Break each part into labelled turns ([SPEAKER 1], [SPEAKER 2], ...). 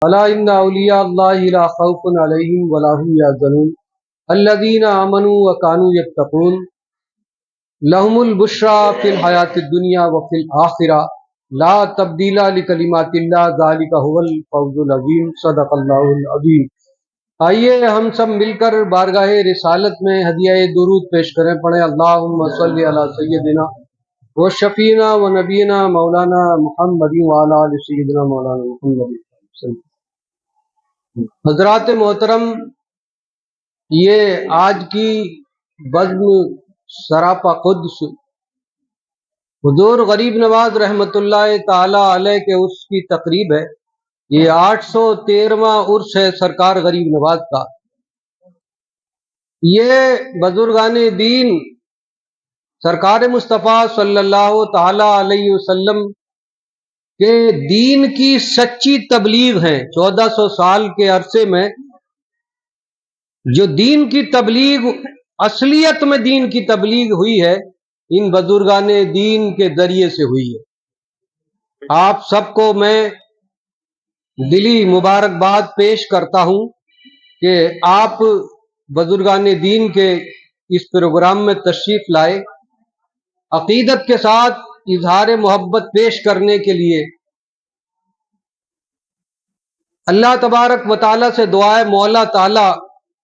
[SPEAKER 1] الا ان اولیاء اللہ لا خوف علیہم ولا هم یحزنون الذین آمنوا وکانوا یتقون لهم البشرى فی الحیاۃ الدنیا وفی الآخرہ لا تبدیل لکلمات اللہ ذلک هو الفوز العظیم صدق اللہ العظیم۔ آئیے ہم سب مل کر بارگاہ رسالت میں ہدیہ درود پیش کریں، پڑھیں اللہم صلی علی سیدنا و شفینا و نبینا مولانا محمد وعلی آل سیدنا مولانا محمد۔ حضرات محترم، یہ آج کی بزم سراپا قدس حضور غریب نواز رحمۃ اللہ تعالی علیہ کے اس کی تقریب ہے۔ یہ 813واں عرس ہے سرکار غریب نواز کا۔ یہ بزرگان دین سرکار مصطفیٰ صلی اللہ تعالی علیہ وسلم کے دین کی سچی تبلیغ ہے۔ 1400 سال کے عرصے میں جو دین کی تبلیغ، اصلیت میں دین کی تبلیغ ہوئی ہے، ان بزرگان دین کے ذریعے سے ہوئی ہے۔ آپ سب کو میں دلی مبارکباد پیش کرتا ہوں کہ آپ بزرگان دین کے اس پروگرام میں تشریف لائے، عقیدت کے ساتھ اظہار محبت پیش کرنے کے لیے۔ اللہ تبارک و تعالیٰ سے دعا ہے مولا تعالیٰ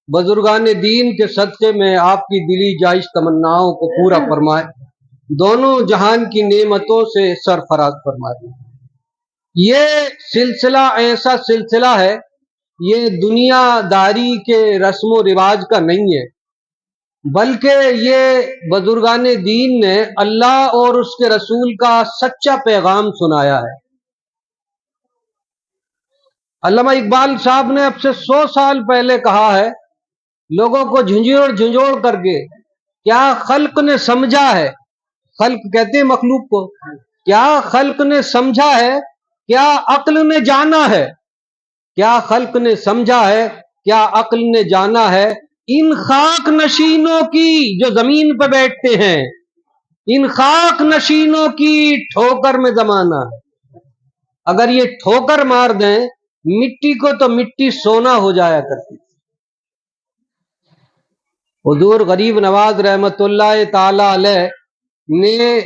[SPEAKER 1] بزرگان دین کے صدقے میں آپ کی دلی جائز تمناؤں کو پورا فرمائے، دونوں جہان کی نعمتوں سے سرفراز فرمائے۔ یہ سلسلہ ایسا سلسلہ ہے، یہ دنیا داری کے رسم و رواج کا نہیں ہے، بلکہ یہ بزرگان دین نے اللہ اور اس کے رسول کا سچا پیغام سنایا ہے۔ علامہ اقبال صاحب نے اب سے 100 سال پہلے کہا ہے، لوگوں کو جھنجھوڑ جھنجھوڑ کر کے، کیا خلق نے سمجھا ہے، خلق کہتے ہیں مخلوق کو، کیا خلق نے سمجھا ہے، کیا عقل نے جانا ہے، کیا خلق نے سمجھا ہے، کیا عقل نے جانا ہے، ان خاک نشینوں کی جو زمین پہ بیٹھتے ہیں، ان خاک نشینوں کی ٹھوکر میں زمانہ ہے۔ اگر یہ ٹھوکر مار دیں مٹی کو تو مٹی سونا ہو جایا کرتی۔ حضور غریب نواز رحمۃ اللہ تعالی علیہ نے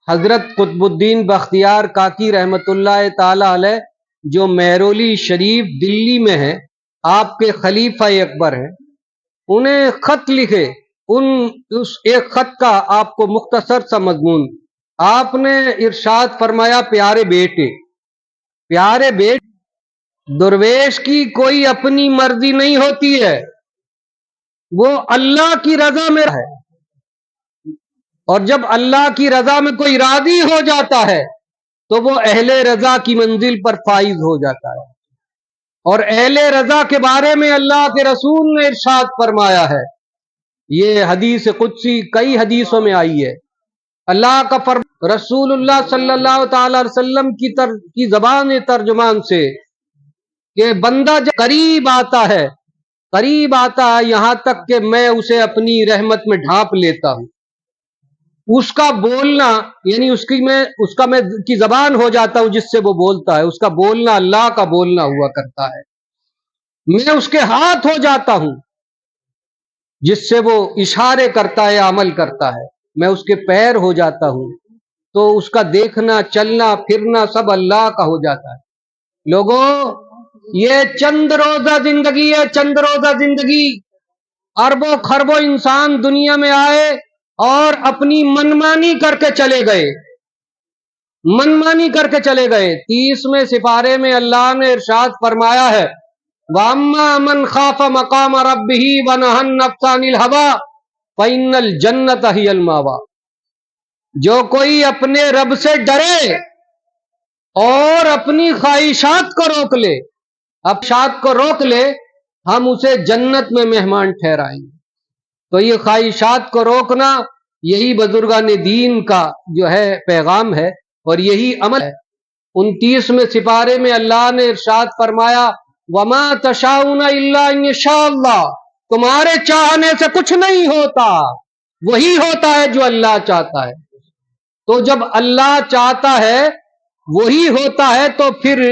[SPEAKER 1] حضرت قطب الدین بختیار کاکی رحمۃ اللہ تعالی علیہ جو مہرولی شریف دلی میں ہے، آپ کے خلیفہ اکبر ہیں، انہیں خط لکھے۔ اس ایک خط کا آپ کو مختصر سا مضمون، آپ نے ارشاد فرمایا، پیارے بیٹے، پیارے بیٹے، درویش کی کوئی اپنی مرضی نہیں ہوتی ہے، وہ اللہ کی رضا میں ہے، اور جب اللہ کی رضا میں کوئی راضی ہو جاتا ہے تو وہ اہل رضا کی منزل پر فائز ہو جاتا ہے۔ اور اہل رضا کے بارے میں اللہ کے رسول نے ارشاد فرمایا ہے، یہ حدیث قدسی کئی حدیثوں میں آئی ہے، اللہ کا فرمان رسول اللہ صلی اللہ تعالی علیہ وسلم کی زبان ترجمان سے، کہ بندہ جب قریب آتا ہے یہاں تک کہ میں اسے اپنی رحمت میں ڈھانپ لیتا ہوں، اس کا بولنا یعنی اس کا میں کی زبان ہو جاتا ہوں، جس سے وہ بولتا ہے، اس کا بولنا اللہ کا بولنا ہوا کرتا ہے، میں اس کے ہاتھ ہو جاتا ہوں جس سے وہ اشارے کرتا ہے، عمل کرتا ہے، میں اس کے پیر ہو جاتا ہوں تو اس کا دیکھنا چلنا پھرنا سب اللہ کا ہو جاتا ہے۔ لوگوں، یہ چند روزہ زندگی ہے، چند روزہ زندگی۔ اربوں خربوں انسان دنیا میں آئے اور اپنی منمانی کر کے چلے گئے، منمانی کر کے چلے گئے۔ 30ویں سپارے میں اللہ نے ارشاد فرمایا ہے، وَأَمَّا مَنْ خَافَ مَقَامَ رَبِّهِ وَنَهَى النَّفْسَ عَنِ الْهَوَىٰ فَإِنَّ الْجَنَّةَ هِيَ الْمَأْوَىٰ۔ جو کوئی اپنے رب سے ڈرے اور اپنی خواہشات کو روک لے، افشات کو روک لے، ہم اسے جنت میں مہمان ٹھہرائیں گے۔ تو یہ خواہشات کو روکنا، یہی بزرگان دین کا جو ہے پیغام ہے اور یہی عمل ہے۔ 29ویں سپارے میں اللہ نے ارشاد فرمایا، وَمَا تَشَاءُونَ إِلَّا أَن يَشَاءَ اللَّهُ۔ تمہارے چاہنے سے کچھ نہیں ہوتا، وہی ہوتا ہے جو اللہ چاہتا ہے۔ تو جب اللہ چاہتا ہے وہی ہوتا ہے، تو پھر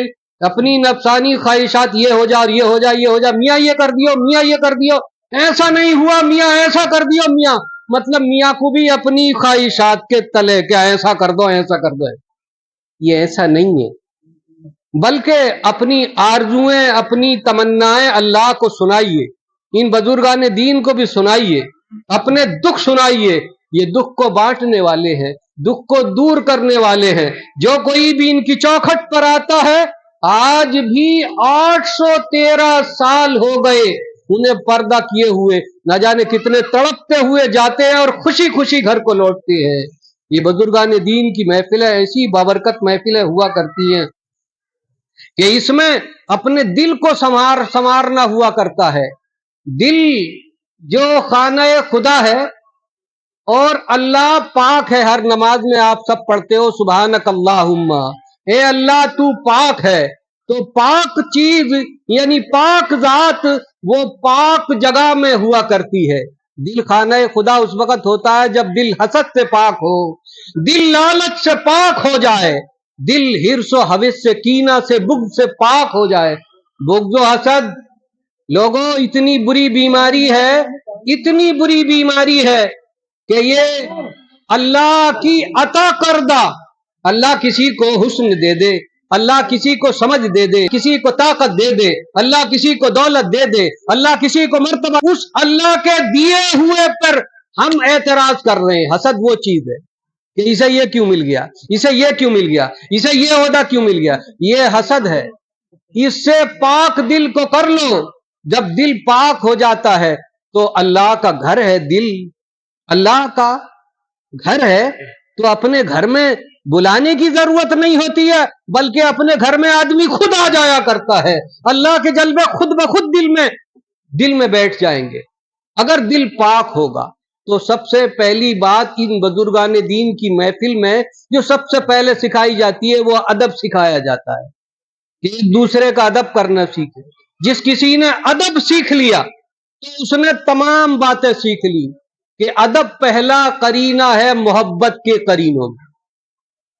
[SPEAKER 1] اپنی نفسانی خواہشات، یہ ہو جا اور یہ ہو جا، یہ ہو جا، میاں یہ کر دیو، میاں یہ کر دیو، ایسا نہیں ہوا میاں، ایسا کر دیو میاں، مطلب میاں کو بھی اپنی خواہشات کے تلے کیا ایسا کر دو ایسا کر دو. یہ ایسا نہیں ہے، بلکہ اپنی آرزویں، اپنی تمنائیں اللہ کو سنائیے، ان بزرگان دین کو بھی سنائیے، اپنے دکھ سنائیے. یہ دکھ کو بانٹنے والے ہیں، دکھ کو دور کرنے والے ہیں. جو کوئی بھی ان کی چوکھٹ پر آتا ہے، آج بھی 813 سال ہو گئے انہیں پردہ کیے ہوئے، نہ جانے کتنے تڑپتے ہوئے جاتے ہیں اور خوشی خوشی گھر کو لوٹتے ہیں. یہ بزرگان دین کی محفلیں ایسی بابرکت محفلیں ہوا کرتی ہیں کہ اس میں اپنے دل کو سنوارنا ہوا کرتا ہے. دل جو خانہ خدا ہے اور اللہ پاک ہے. ہر نماز میں آپ سب پڑھتے ہو سبحانک اللہم، اے اللہ تو پاک ہے. تو پاک چیز یعنی پاک ذات وہ پاک جگہ میں ہوا کرتی ہے. دل خانہ خدا اس وقت ہوتا ہے جب دل حسد سے پاک ہو، دل لالچ سے پاک ہو جائے، دل ہرس و ہوس سے، کینہ سے، بغض سے پاک ہو جائے. بغض و حسد لوگوں اتنی بری بیماری ہے، اتنی بری بیماری ہے کہ یہ اللہ کی عطا کردہ، اللہ کسی کو حسن دے دے، اللہ کسی کو سمجھ دے دے، کسی کو طاقت دے دے، اللہ کسی کو دولت دے دے، اللہ کسی کو مرتبہ، اس اللہ کے دیے ہوئے پر ہم اعتراض کر رہے ہیں. حسد وہ چیز ہے کہ اسے یہ کیوں مل گیا، اسے یہ کیوں مل گیا، اسے یہ عہدہ کیوں مل گیا. یہ حسد ہے. اس سے پاک دل کو کر لو. جب دل پاک ہو جاتا ہے تو اللہ کا گھر ہے دل، اللہ کا گھر ہے تو اپنے گھر میں بلانے کی ضرورت نہیں ہوتی ہے، بلکہ اپنے گھر میں آدمی خود آ جایا کرتا ہے. اللہ کے جلوے خود بخود دل میں بیٹھ جائیں گے اگر دل پاک ہوگا. تو سب سے پہلی بات ان بزرگان دین کی محفل میں جو سب سے پہلے سکھائی جاتی ہے وہ ادب سکھایا جاتا ہے کہ ایک دوسرے کا ادب کرنا سیکھے. جس کسی نے ادب سیکھ لیا تو اس نے تمام باتیں سیکھ لی کہ ادب پہلا قرینہ ہے محبت کے قرینوں میں.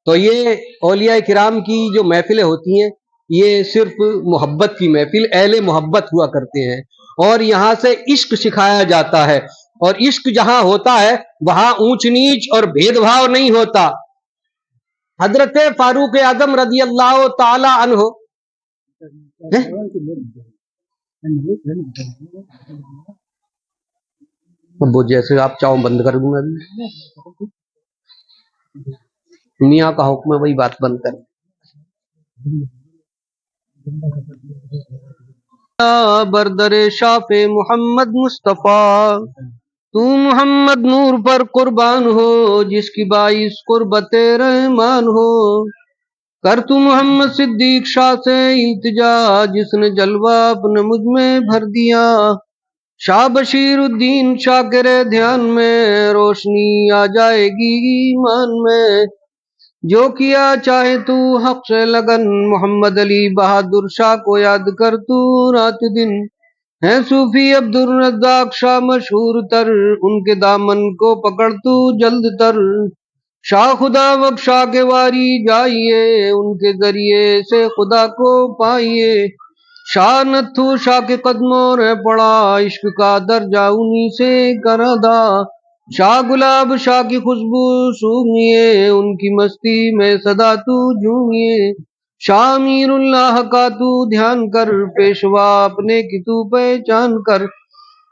[SPEAKER 1] تو یہ اولیاء کرام کی جو محفلیں ہوتی ہیں یہ صرف محبت کی محفل، اہل محبت ہوا کرتے ہیں، اور یہاں سے عشق سکھایا جاتا ہے. اور عشق جہاں ہوتا ہے وہاں اونچ نیچ اور بھید بھاؤ نہیں ہوتا. حضرت فاروق اعظم رضی اللہ تعالی عنہ وہ جیسے آپ چاہو بند کر دوں میں، میاں کا حکم ہے وہی بات بند کر. بردر شاف محمد مصطفیٰ، تو محمد نور پر قربان ہو جس کی باعث قربت رحمان ہو. کر تو محمد صدیق شاہ سے التجا جس نے جلوہ اپنے مجھ میں بھر دیا. شاہ بشیر الدین شاہ کرے دھیان میں روشنی آ جائے گی ایمان میں. جو کیا چاہے تو حق سے لگن محمد علی بہادر شاہ کو یاد کر تو رات دن. ہے صوفی عبد الرزاق شاہ مشہور تر ان کے دامن کو پکڑ تو جلد تر. شاہ خدا بخشا کے واری جائیے ان کے ذریعے سے خدا کو پائیے. شاہ نتھو شاہ کے قدموں رہ پڑا عشق کا درجہ انہی سے کر ادا. شاہ گلاب شاہ کی خوشبو سونگیے ان کی مستی میں صدا تو جھومیے. شاہ امیر اللہ کا تو دھیان کر پیشوا اپنے کی تو پہچان کر.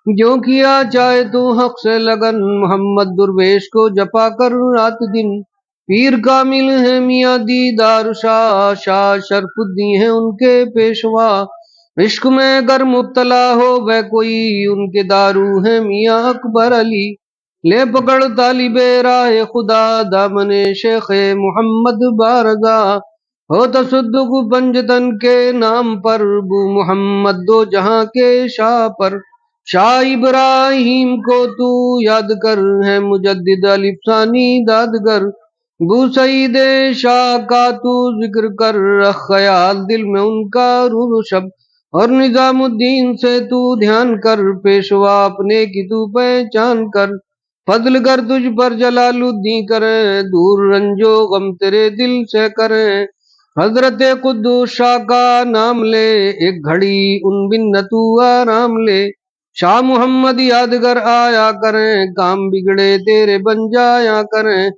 [SPEAKER 1] جو کیا چاہے تو حق سے لگن محمد درویش کو جپا کر رات دن. پیر کامل ہے میاں دیدار شاہ، شاہ شرف الدین ہیں ان کے پیشوا. عشق میں اگر مبتلا ہو وہ کوئی ان کے دارو ہیں میاں اکبر علی. لے پکڑ طالب راہ خدا دامن شیخ محمد بارگا. ہو تصدق پنجتن کے نام پر بو محمد دو جہاں کے شاہ پر. شاہ ابراہیم کو تو یاد کر ہے مجدد الف ثانی دادگر. بو سعید شاہ کا تو ذکر کر رکھ خیال دل میں ان کا روز و شب. اور نظام الدین سے تو دھیان کر پیشوا اپنے کی تو پہچان کر. فضل کر تجھ پر جلال الدین کرے دور رنجو غم تیرے دل سے کرے. حضرت قدوس شاہ کا نام لے، ایک گھڑی ان بن نہ تو آرام لے، شاہ محمد یادگر آیا کریں، کام بگڑے تیرے بن جایا کریں،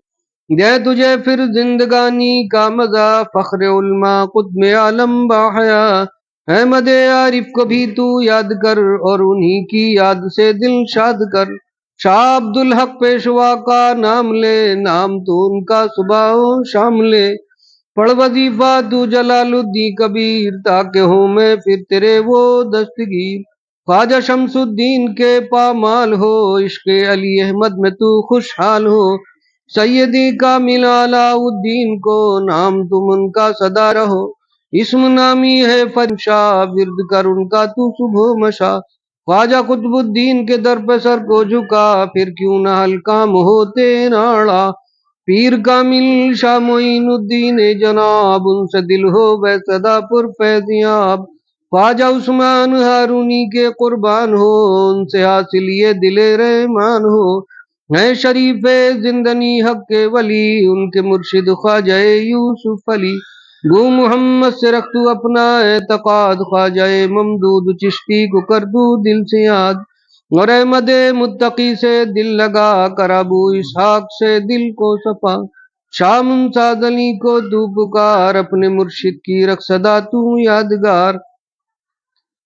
[SPEAKER 1] دے تجھے پھر زندگانی کا مزہ، فخر علماء قطب عالم باحیا، احمد عارف کو بھی تو یاد کر، اور انہی کی یاد سے دل شاد کر، شاہ عبد الحق پیشوا کا نام لے، نام تو ان کا صبح و شام لے، پڑھ وظیفہ تو جلال الدین کبیر، تاکہ ہوں میں پھر تیرے وہ دستگیر، خواجہ شمس الدین کے پامال ہو، عشق علی احمد میں تو خوشحال ہو، سیدی کامل علاء الدین کو نام تم ان کا سدا رہو، اسم نامی ہے فنشا، ورد کر ان کا تو صبح و مشا، خواجہ قطب الدین کے در پہ سر کو جھکا، پھر کیوں نہ ہلکام ہوتے ناڑا، پیر کامل شاہ معین الدین جناب، ان سے دل ہو بے صدا پر فیضیاب، خواجہ عثمان ہارونی کے قربان ہو، ان سے حاصل یہ دل رحمان ہو، ہے شریف زندنی حق کے ولی، ان کے مرشد خواجہ یوسف علی، گو محمد سے رکھ تو اپنا اعتقاد، خواجہ ممدود چشتی کو کر دو دل سے یاد، اور احمد متقی سے دل لگا کر، ابو اسحاق سے دل کو صفا، شاہ ممتاز علی کو تو پکار، اپنے مرشد کی رکھ صدا تو یادگار،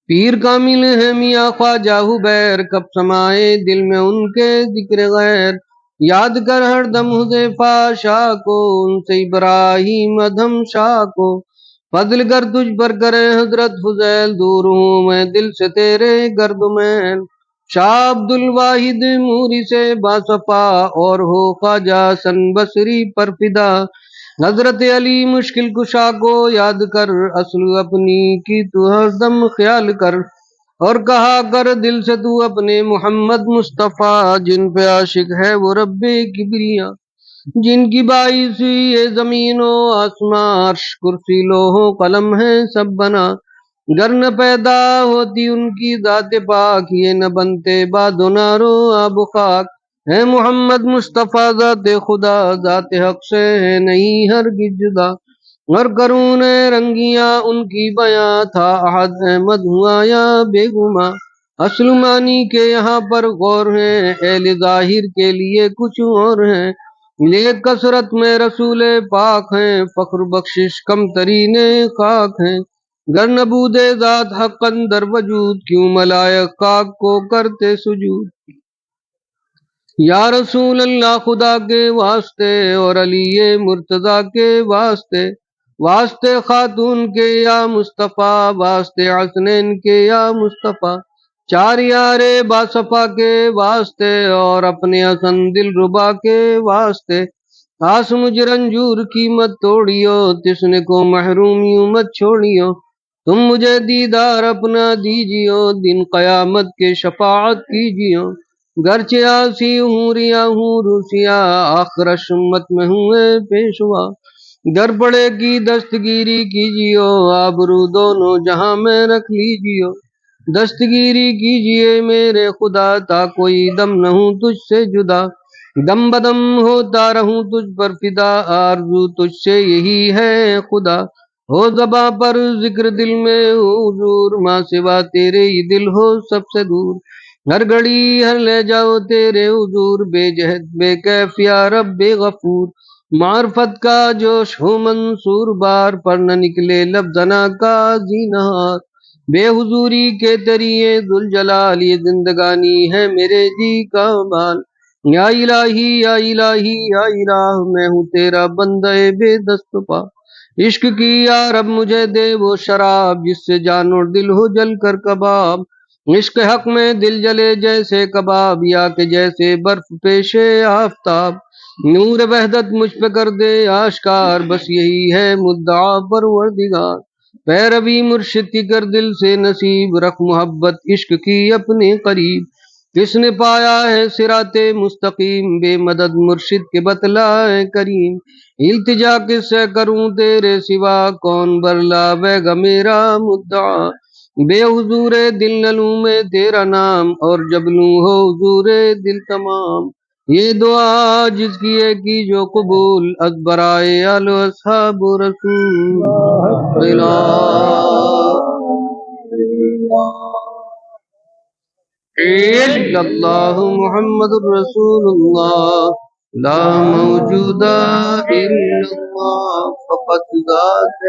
[SPEAKER 1] پیر کامل ہے میاں خواجہ حبیر، کب سمائے دل میں ان کے ذکر غیر، یاد کر ہر دم حذیفہ شاہ کو، ان سے ابراہیم ادھم شاہ کو، فضل کر تجھ پر کرے حضرت فضیل، دور ہوں میں دل سے تیرے گرد میل، شاہ عبد الواحد موری سے باصفا، اور ہو خواجہ سن بصری پر فدا، حضرت علی مشکل کشا کو یاد کر، اصل اپنی کی تو ہر دم خیال کر، اور کہا کر دل سے تو اپنے محمد مصطفیٰ، جن پہ عاشق ہے وہ رب کبریا، جن کی باعث ہوئی یہ زمین و آسمان، عرش کرسی لوح و قلم ہے سب بنا، گر نہ پیدا ہوتی ان کی ذات پاک، یہ نہ بنتے باد و نارو آب و خاک، ہے محمد مصطفیٰ ذات خدا، ذات حق سے ہے نہیں ہرگز جدا، اور کرون رنگیاں ان کی بیاں، تھا احد احمد ہوا یا بے گما، اصل معنی کے یہاں پر غور ہیں، اہل ظاہر کے لیے کچھ اور ہیں، یہ کثرت میں رسول پاک ہیں، فخر بخشش کم ترین خاک ہیں، گر نبود ذات حق اندر وجود، کیوں ملائک خاک کو کرتے سجود، یا رسول اللہ خدا کے واسطے، اور علی مرتضیٰ کے واسطے، واسطے خاتون کے یا مصطفیٰ، واسطے حسنین کے یا مصطفیٰ، چار یار باصفا کے واسطے، اور اپنے حسن دل ربا کے واسطے، آس مجھ رنجور کی مت توڑیو، تسنے کو محرومیوں مت چھوڑیو، تم مجھے دیدار اپنا دیجیو، دن قیامت کے شفاعت کیجیو، گرچہ آسی ہوں ریا ہوں روسیا، آخر شمت میں ہوئے پیشوا، گر پڑے کی دستگیری کیجیو، آبرو دونوں جہاں میں رکھ لیجیو، دستگیری کیجیے میرے خدا، تا کوئی دم نہ ہوں تجھ سے جدا، دم بدم ہوتا رہوں تجھ پر فدا، آرزو تجھ سے یہی ہے خدا، ہو زباں پر ذکر دل میں ہو حضور، ماں سوا تیرے ہی دل ہو سب سے دور، ہر گھڑی ہر لے جاؤ تیرے حضور، بے جہد بے کیف یا رب غفور، معرفت کا جوش ہو منصور، بار پر نہ نکلے لفظ انا کا زینہار، بے حضوری کے تریے ذوالجلال، یہ زندگانی ہے میرے جی کا بال، یا الہی یا الہی یا الہ، میں ہوں تیرا بندہ بے دست پا، عشق کی یا رب مجھے دے وہ شراب، جس سے جان اور دل ہو جل کر کباب، عشق حق میں دل جلے جیسے کباب، یا کہ جیسے برف پیشے آفتاب، نور وحدت مجھ پہ کر دے آشکار، بس یہی ہے مدعا پروردگار، پیروی مرشد کی کر دل سے نصیب، رکھ محبت عشق کی اپنے قریب، کس نے پایا ہے صراط مستقیم، بے مدد مرشد کے بتلائے کریم، التجا کس سے کروں تیرے سوا، کون برلاوے گا میرا مدعا، بے حضور دل نہ لوں میں تیرا نام، اور جب لوں ہو حضور دل تمام، یہ دعا جس کی ہے کی جو قبول اکبرائے آل و اصحاب رسول اللہ محمد رسول اللہ لا موجود الا اللہ فقط ذات